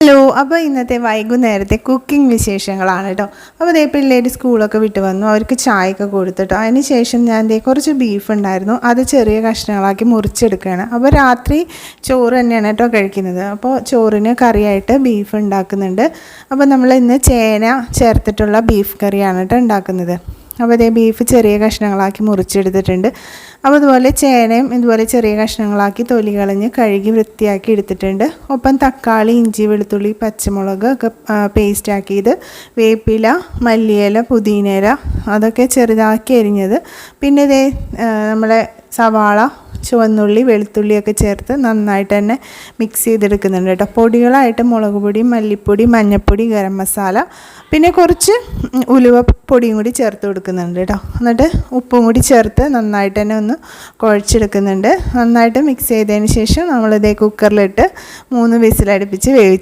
Hello. അപ്പോൾ ഇന്നത്തെ വൈകുന്നേരത്തെ കുക്കിംഗ് വിശേഷങ്ങളാണ് കേട്ടോ. അപ്പോൾ ദേ പിള്ളേർ സ്കൂളൊക്കെ വിട്ട് വന്നു, അവർക്ക് ചായയൊക്കെ കൊടുത്തിട്ടോ. അതിന് ശേഷം ഞാൻ കുറച്ച് ബീഫ് ഉണ്ടായിരുന്നു, അത് ചെറിയ കഷ്ണങ്ങളാക്കി മുറിച്ചെടുക്കുകയാണ്. അപ്പോൾ രാത്രി ചോറ് തന്നെയാണ് കേട്ടോ കഴിക്കുന്നത്. അപ്പോൾ ചോറിന് കറിയായിട്ട് ബീഫ് ഉണ്ടാക്കുന്നുണ്ട്. അപ്പോൾ നമ്മൾ ഇന്ന് ചേന ചേർത്തിട്ടുള്ള ബീഫ് കറിയാണ് കേട്ടോ ഉണ്ടാക്കുന്നത്. അപ്പോൾ അതേ ബീഫ് ചെറിയ കഷ്ണങ്ങളാക്കി മുറിച്ചെടുത്തിട്ടുണ്ട്. അപ്പോൾ അതുപോലെ ചേനയും ഇതുപോലെ ചെറിയ കഷ്ണങ്ങളാക്കി തൊലി കളഞ്ഞ് കഴുകി വൃത്തിയാക്കി എടുത്തിട്ടുണ്ട്. ഒപ്പം തക്കാളി, ഇഞ്ചി, വെളുത്തുള്ളി, പച്ചമുളക് ഒക്കെ പേസ്റ്റാക്കിയത്, വേപ്പില, മല്ലിയില, പുതിനയില അതൊക്കെ ചെറുതാക്കി അരിഞ്ഞത്, പിന്നെ ഇതേ നമ്മളെ സവാള, ചുവന്നുള്ളി, വെളുത്തുള്ളിയൊക്കെ ചേർത്ത് നന്നായിട്ട് തന്നെ മിക്സ് ചെയ്തെടുക്കുന്നുണ്ട് കേട്ടോ. പൊടികളായിട്ട് മുളക് പൊടി, മല്ലിപ്പൊടി, മഞ്ഞൾപ്പൊടി, ഗരം മസാല, പിന്നെ കുറച്ച് ഉലുവ പൊടിയും കൂടി ചേർത്ത് കൊടുക്കുന്നുണ്ട് കേട്ടോ. എന്നിട്ട് ഉപ്പും കൂടി ചേർത്ത് നന്നായിട്ട് തന്നെ ഒന്ന് കുഴച്ചെടുക്കുന്നുണ്ട്. നന്നായിട്ട് മിക്സ് ചെയ്തതിന് ശേഷം നമ്മളിതേ കുക്കറിലിട്ട് 3 വിസിലടുപ്പിച്ച്